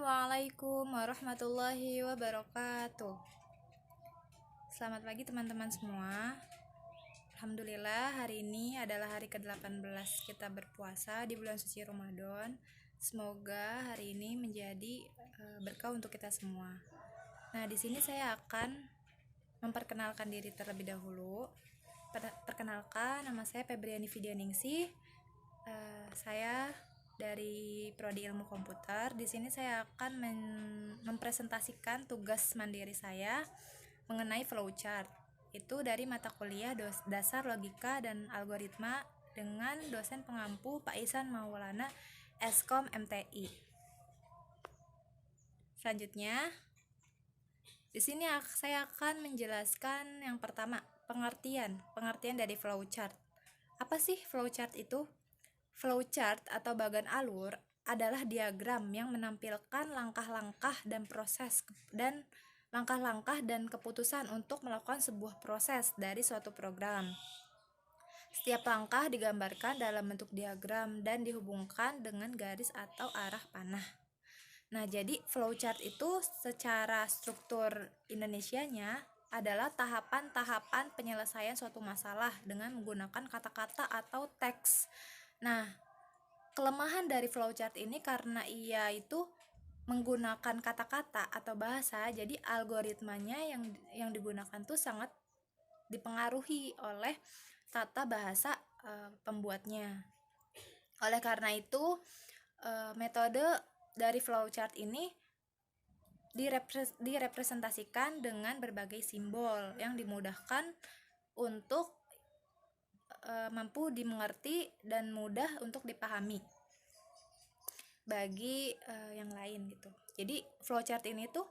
Assalamualaikum warahmatullahi wabarakatuh. Selamat pagi teman-teman semua. Alhamdulillah hari ini adalah hari ke-18 kita berpuasa di bulan suci Ramadan. Semoga hari ini menjadi berkah untuk kita semua. Nah, di sini saya akan memperkenalkan diri terlebih dahulu. Perkenalkan, nama saya Febriani Fidianingsih. Saya dari Prodi Ilmu Komputer. Di sini saya akan mempresentasikan tugas mandiri saya mengenai flowchart. Itu dari mata kuliah Dasar Logika dan Algoritma dengan dosen pengampu Pak Ihsan Maulana, Eskom MTI. Selanjutnya, di sini saya akan menjelaskan yang pertama, pengertian dari flowchart. Apa sih flowchart itu? Flowchart atau bagan alur adalah diagram yang menampilkan langkah-langkah dan keputusan untuk melakukan sebuah proses dari suatu program. Setiap langkah digambarkan dalam bentuk diagram dan dihubungkan dengan garis atau arah panah. Nah, jadi flowchart itu secara struktur Indonesianya adalah tahapan-tahapan penyelesaian suatu masalah dengan menggunakan kata-kata atau teks. Nah, kelemahan dari flowchart ini karena ia itu menggunakan kata-kata atau bahasa, jadi algoritmanya yang digunakan tuh sangat dipengaruhi oleh tata bahasa pembuatnya. Oleh karena itu, metode dari flowchart ini direpresentasikan dengan berbagai simbol yang dimudahkan untuk mampu dimengerti dan mudah untuk dipahami bagi yang lain gitu. Jadi flowchart ini tuh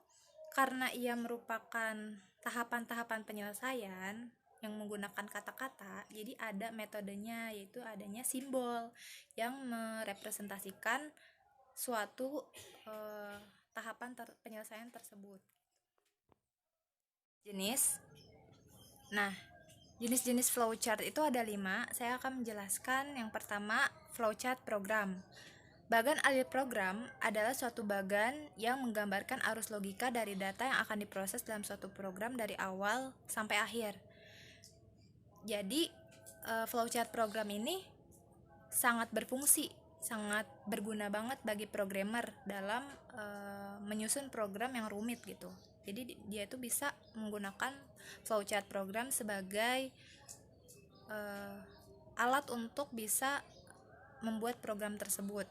karena ia merupakan tahapan-tahapan penyelesaian yang menggunakan kata-kata, jadi ada metodenya, yaitu adanya simbol yang merepresentasikan suatu tahapan penyelesaian tersebut. Jenis flowchart itu ada 5. Saya akan menjelaskan yang pertama, flowchart program. Bagan alur program adalah suatu bagan yang menggambarkan arus logika dari data yang akan diproses dalam suatu program dari awal sampai akhir. Jadi, flowchart program ini sangat berfungsi, sangat berguna banget bagi programmer dalam menyusun program yang rumit gitu. Jadi dia itu bisa menggunakan flowchart program sebagai alat untuk bisa membuat program tersebut.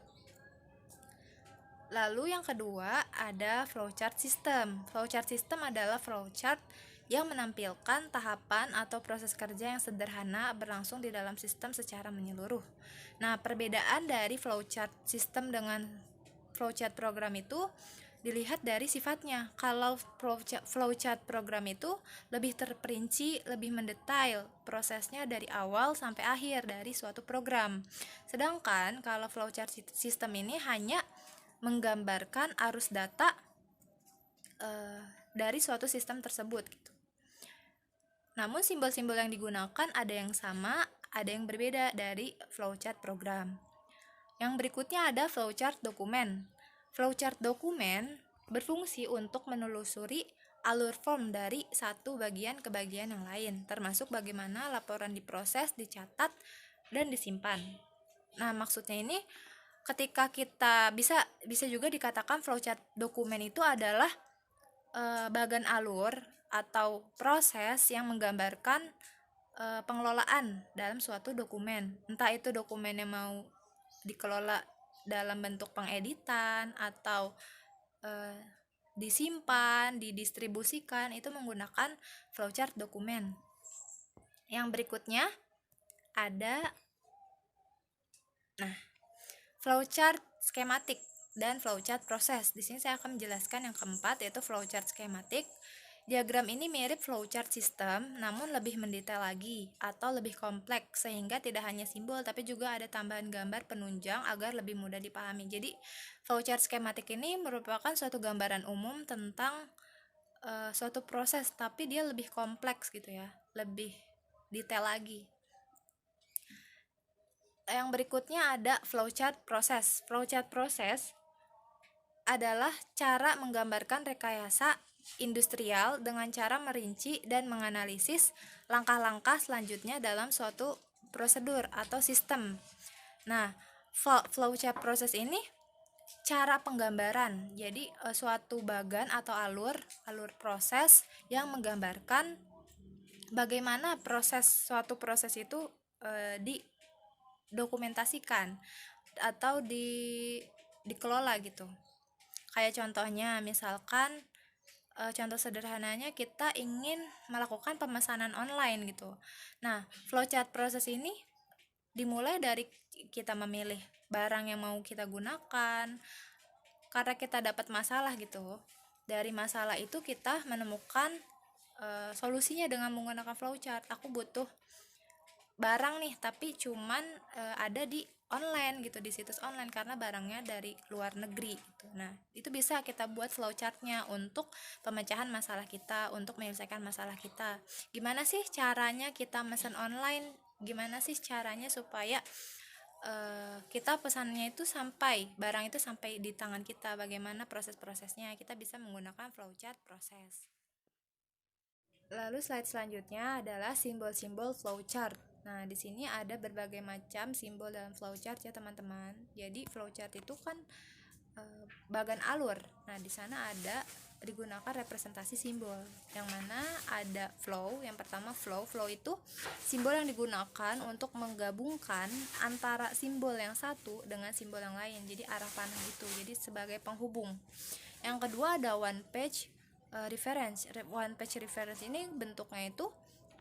Lalu yang kedua ada flowchart system. Flowchart system adalah flowchart yang menampilkan tahapan atau proses kerja yang sederhana berlangsung di dalam sistem secara menyeluruh. Nah, perbedaan dari flowchart system dengan flowchart program itu dilihat dari sifatnya. Kalau flowchart program itu lebih terperinci, lebih mendetail prosesnya dari awal sampai akhir dari suatu program. Sedangkan kalau flowchart system ini hanya menggambarkan arus data dari suatu sistem tersebut gitu. Namun simbol-simbol yang digunakan ada yang sama, ada yang berbeda dari flowchart program. Yang berikutnya ada flowchart dokumen. Flowchart dokumen berfungsi untuk menelusuri alur form dari satu bagian ke bagian yang lain, termasuk bagaimana laporan diproses, dicatat, dan disimpan. Nah, maksudnya ini ketika kita bisa juga dikatakan flowchart dokumen itu adalah bagan alur atau proses yang menggambarkan pengelolaan dalam suatu dokumen. Entah itu dokumennya mau dikelola dalam bentuk pengeditan atau disimpan, didistribusikan, itu menggunakan flowchart dokumen. Yang berikutnya ada flowchart skematik dan flowchart proses. Di sini saya akan menjelaskan yang keempat, yaitu flowchart skematik. Diagram ini mirip flowchart system, namun lebih mendetail lagi atau lebih kompleks, sehingga tidak hanya simbol tapi juga ada tambahan gambar penunjang agar lebih mudah dipahami. Jadi flowchart skematik ini merupakan suatu gambaran umum tentang suatu proses, tapi dia lebih kompleks gitu ya, lebih detail lagi. Yang berikutnya ada flowchart proses. Flowchart proses adalah cara menggambarkan rekayasa industrial dengan cara merinci dan menganalisis langkah-langkah selanjutnya dalam suatu prosedur atau sistem. Nah, flowchart proses ini cara penggambaran. Jadi suatu bagan atau alur proses yang menggambarkan bagaimana suatu proses itu didokumentasikan atau dikelola gitu. Kayak contohnya misalkan contoh sederhananya kita ingin melakukan pemesanan online gitu. Nah, flowchart proses ini dimulai dari kita memilih barang yang mau kita gunakan karena kita dapat masalah gitu. Dari masalah itu kita menemukan solusinya dengan menggunakan flowchart. Aku butuh barang nih tapi cuman ada di online gitu, di situs online karena barangnya dari luar negeri gitu. Nah, itu bisa kita buat flowchartnya untuk pemecahan masalah kita, untuk menyelesaikan masalah kita. Gimana sih caranya kita pesan online? Gimana sih caranya supaya kita pesannya itu barang itu sampai di tangan kita? Bagaimana proses-prosesnya? Kita bisa menggunakan flowchart proses. Lalu slide selanjutnya adalah simbol-simbol flowchart. Nah, di sini ada berbagai macam simbol dalam flowchart ya teman-teman. Jadi flowchart itu kan bagan alur. Nah, di sana ada digunakan representasi simbol. Yang mana ada flow. Yang pertama flow itu simbol yang digunakan untuk menggabungkan antara simbol yang satu dengan simbol yang lain. Jadi arah panah gitu. Jadi sebagai penghubung. Yang kedua ada one page reference. One page reference ini bentuknya itu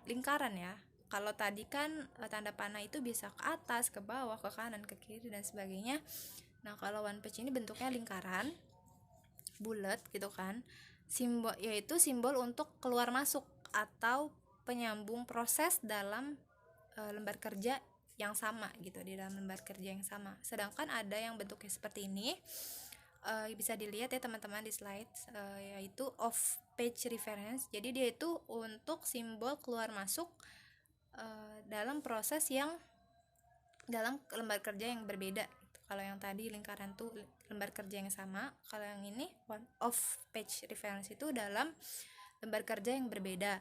lingkaran ya. Kalau tadi kan tanda panah itu bisa ke atas, ke bawah, ke kanan, ke kiri dan sebagainya. Nah, kalau one page ini bentuknya lingkaran, bulat gitu kan. Yaitu simbol untuk keluar masuk atau penyambung proses dalam lembar kerja yang sama gitu, di dalam lembar kerja yang sama. Sedangkan ada yang bentuknya seperti ini. Bisa dilihat ya teman-teman di slide, yaitu off page reference. Jadi dia itu untuk simbol keluar masuk dalam proses yang dalam lembar kerja yang berbeda. Kalau yang tadi lingkaran tuh lembar kerja yang sama, kalau yang ini off page reference itu dalam lembar kerja yang berbeda.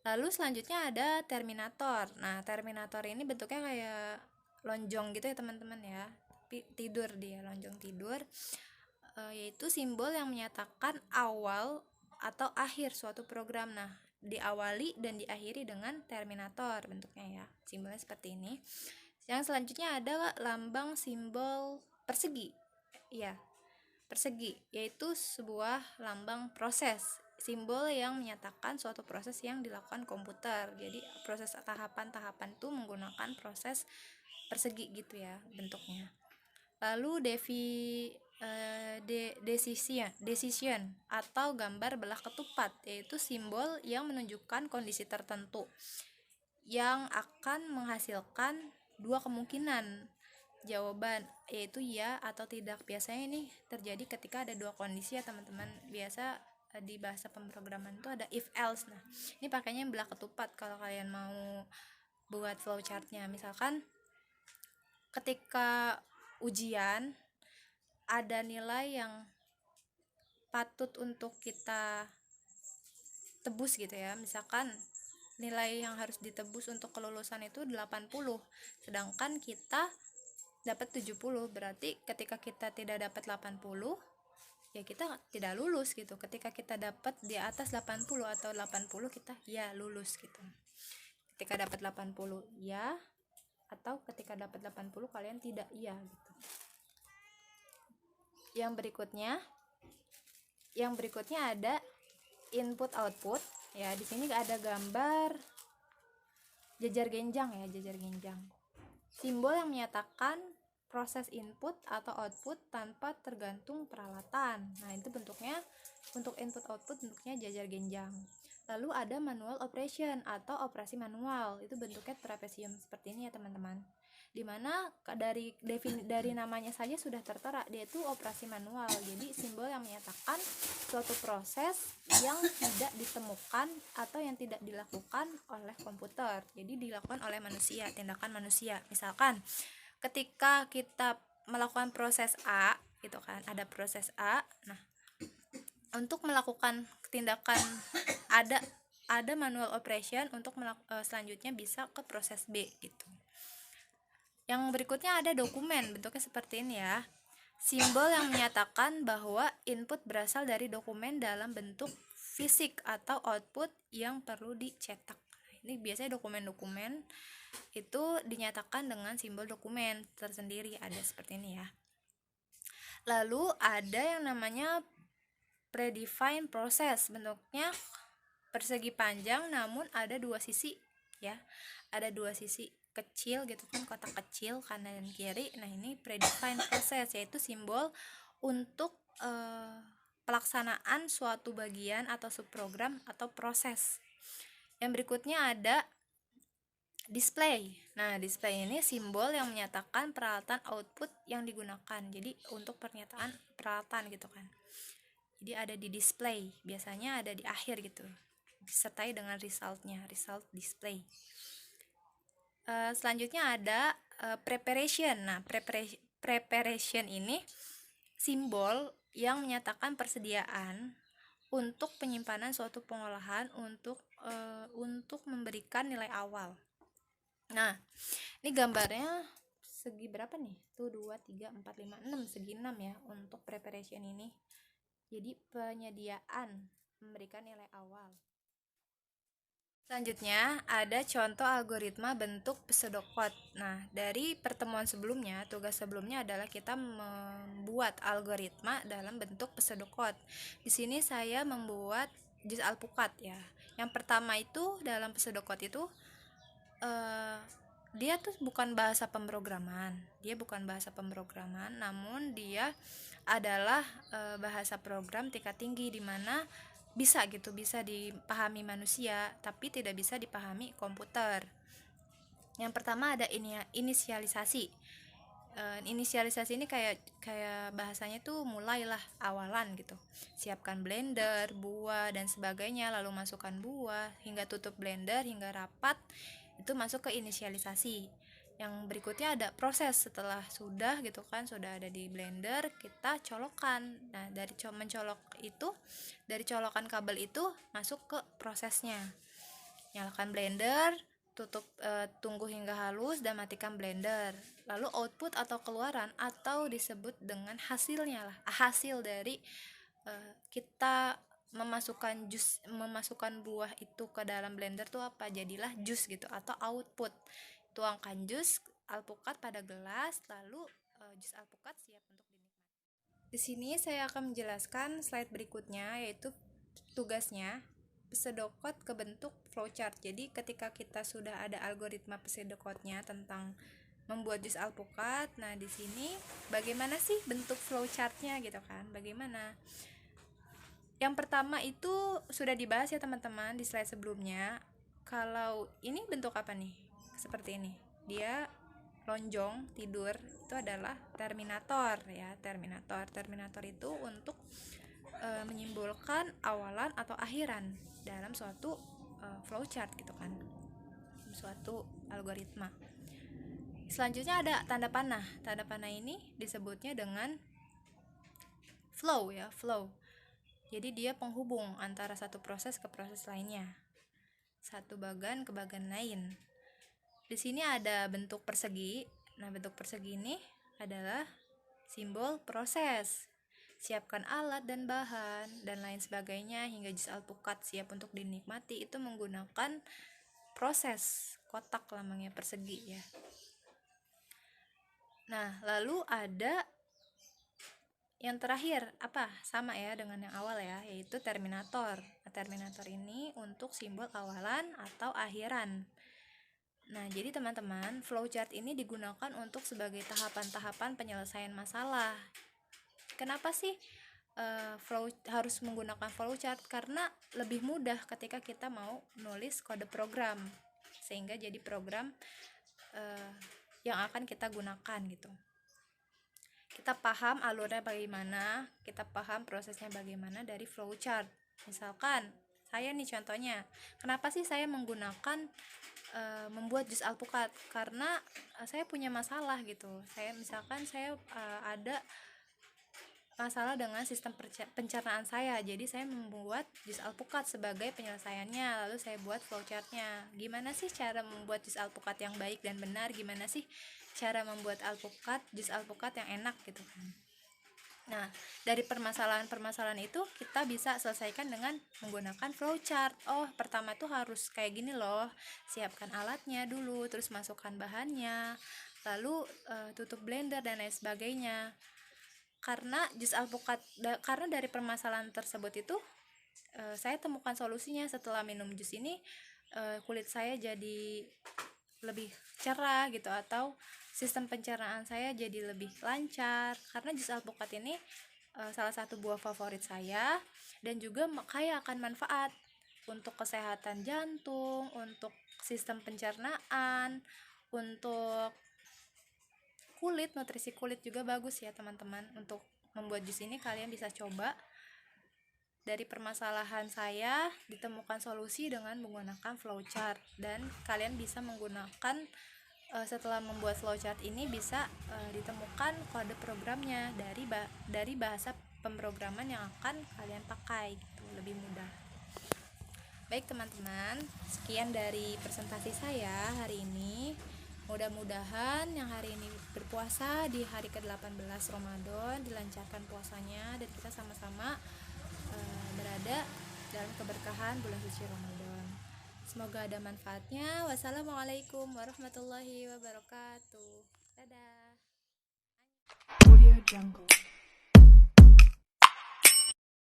Lalu selanjutnya ada terminator. Nah, terminator ini bentuknya kayak lonjong gitu ya teman-teman ya, tapi tidur, dia lonjong tidur, yaitu simbol yang menyatakan awal atau akhir suatu program. Nah, diawali dan diakhiri dengan terminator bentuknya ya, simbolnya seperti ini. Yang selanjutnya ada lambang simbol persegi ya, persegi, yaitu sebuah lambang proses, simbol yang menyatakan suatu proses yang dilakukan komputer. Jadi proses tahapan-tahapan itu menggunakan proses persegi gitu ya bentuknya. Lalu decision atau gambar belah ketupat, yaitu simbol yang menunjukkan kondisi tertentu yang akan menghasilkan dua kemungkinan jawaban, yaitu ya atau tidak. Biasanya ini terjadi ketika ada dua kondisi ya teman-teman. Biasa di bahasa pemrograman itu ada if else. Nah, ini pakainya belah ketupat kalau kalian mau buat flowchartnya. Misalkan ketika ujian ada nilai yang patut untuk kita tebus gitu ya, misalkan nilai yang harus ditebus untuk kelulusan itu 80, sedangkan kita dapat 70, berarti ketika kita tidak dapat 80 ya kita tidak lulus gitu. Ketika kita dapat di atas 80 atau 80 kita ya lulus gitu. Ketika dapat 80 ya, atau ketika dapat 80 kalian tidak ya gitu. Yang berikutnya ada input output ya. Di sini ada gambar jajar genjang ya, jajar genjang, simbol yang menyatakan proses input atau output tanpa tergantung peralatan. Nah, itu bentuknya untuk input output bentuknya jajar genjang. Lalu ada manual operation atau operasi manual, itu bentuknya trapesium seperti ini ya teman-teman. Dimana dari namanya saja sudah tertera dia itu operasi manual. Jadi simbol yang menyatakan suatu proses yang tidak ditemukan atau yang tidak dilakukan oleh komputer, jadi dilakukan oleh manusia, tindakan manusia. Misalkan ketika kita melakukan proses A gitu kan, ada proses A. Nah, untuk melakukan tindakan ada manual operation untuk selanjutnya bisa ke proses B gitu. Yang berikutnya ada dokumen, bentuknya seperti ini ya. Simbol yang menyatakan bahwa input berasal dari dokumen dalam bentuk fisik atau output yang perlu dicetak. Ini biasanya dokumen-dokumen itu dinyatakan dengan simbol dokumen tersendiri, ada seperti ini ya. Lalu ada yang namanya predefined process, bentuknya persegi panjang namun ada dua sisi ya. Ada dua sisi kecil gitu kan, kotak kecil kanan dan kiri. Nah, ini predefined process, yaitu simbol untuk pelaksanaan suatu bagian atau subprogram atau proses. Yang berikutnya ada display. Nah, display ini simbol yang menyatakan peralatan output yang digunakan. Jadi untuk pernyataan peralatan gitu kan. Jadi ada di display, biasanya ada di akhir gitu, disertai dengan resultnya, result display. Selanjutnya ada preparation. Nah, preparation ini simbol yang menyatakan persediaan untuk penyimpanan suatu pengolahan untuk memberikan nilai awal. Nah, ini gambarnya segi berapa nih? Tuh 2, 3, 4, 5, 6, segi 6 ya untuk preparation ini. Jadi penyediaan memberikan nilai awal. Selanjutnya ada contoh algoritma bentuk pseudocode. Nah, dari pertemuan sebelumnya, tugas sebelumnya adalah kita membuat algoritma dalam bentuk pseudocode. Di sini saya membuat JIS Alpukat ya. Yang pertama itu dalam pseudocode itu dia tuh bukan bahasa pemrograman. Namun dia adalah bahasa program tingkat tinggi, di mana bisa dipahami manusia tapi tidak bisa dipahami komputer. Yang pertama ada inisialisasi. Inisialisasi ini kayak bahasanya tuh mulailah awalan gitu. Siapkan blender, buah dan sebagainya, lalu masukkan buah hingga tutup blender hingga rapat, itu masuk ke inisialisasi. Yang berikutnya ada proses, setelah sudah ada di blender, kita colokkan. Nah, dari mencolok itu, dari colokan kabel itu masuk ke prosesnya. Nyalakan blender, tunggu hingga halus dan matikan blender. Lalu output atau keluaran atau disebut dengan hasilnya lah, hasil dari kita memasukkan buah itu ke dalam blender tuh apa, jadilah jus gitu, atau output. Tuangkan jus alpukat pada gelas, lalu jus alpukat siap untuk dinikmati. Di sini saya akan menjelaskan slide berikutnya, yaitu tugasnya pseudocode ke bentuk flowchart. Jadi ketika kita sudah ada algoritma pseudocode-nya tentang membuat jus alpukat, nah di sini bagaimana sih bentuk flowchart-nya gitu kan? Bagaimana? Yang pertama itu sudah dibahas ya teman-teman di slide sebelumnya. Kalau ini bentuk apa nih? Seperti ini. Dia lonjong tidur, itu adalah terminator ya. Terminator itu untuk menyimbolkan awalan atau akhiran dalam suatu flowchart gitu kan, suatu algoritma. Selanjutnya ada tanda panah. Tanda panah ini disebutnya dengan flow ya, flow. Jadi dia penghubung antara satu proses ke proses lainnya, satu bagan ke bagan lain. Di sini ada bentuk persegi. Nah, bentuk persegi ini adalah simbol proses. Siapkan alat dan bahan dan lain sebagainya hingga jus alpukat siap untuk dinikmati, itu menggunakan proses kotak, lambangnya persegi ya. Nah, lalu ada yang terakhir apa? Sama ya dengan yang awal ya, yaitu terminator. Nah, terminator ini untuk simbol awalan atau akhiran. Nah, jadi teman-teman, flowchart ini digunakan untuk sebagai tahapan-tahapan penyelesaian masalah. Kenapa sih harus menggunakan flowchart? Karena lebih mudah ketika kita mau nulis kode program, sehingga jadi program yang akan kita gunakan gitu. Kita paham alurnya bagaimana, kita paham prosesnya bagaimana dari flowchart. Misalkan saya nih contohnya, kenapa sih saya menggunakan membuat jus alpukat? Karena saya punya masalah gitu. Saya ada masalah dengan sistem pencernaan saya. Jadi saya membuat jus alpukat sebagai penyelesaiannya. Lalu saya buat flowchartnya. Gimana sih cara membuat jus alpukat yang baik dan benar? Gimana sih cara membuat jus alpukat yang enak gitu kan? Nah, dari permasalahan-permasalahan itu kita bisa selesaikan dengan menggunakan flowchart. Oh, pertama tuh harus kayak gini loh. Siapkan alatnya dulu, terus masukkan bahannya, lalu tutup blender dan lain sebagainya. Karena karena dari permasalahan tersebut itu saya temukan solusinya. Setelah minum jus ini kulit saya jadi lebih cerah gitu, atau sistem pencernaan saya jadi lebih lancar karena jus alpukat ini salah satu buah favorit saya, dan juga kaya akan manfaat untuk kesehatan jantung, untuk sistem pencernaan, untuk kulit, nutrisi kulit juga bagus ya teman-teman. Untuk membuat jus ini kalian bisa coba. Dari permasalahan saya ditemukan solusi dengan menggunakan flowchart, dan kalian bisa menggunakan setelah membuat flowchart ini bisa ditemukan kode programnya dari bahasa pemrograman yang akan kalian pakai gitu, lebih mudah. Baik teman-teman, sekian dari presentasi saya hari ini. Mudah-mudahan yang hari ini berpuasa di hari ke-18 Ramadan dilancarkan puasanya, dan kita sama-sama berada dalam keberkahan bulan suci Ramadan. Semoga ada manfaatnya. Wassalamualaikum warahmatullahi wabarakatuh. Dadah. Audio Jungle.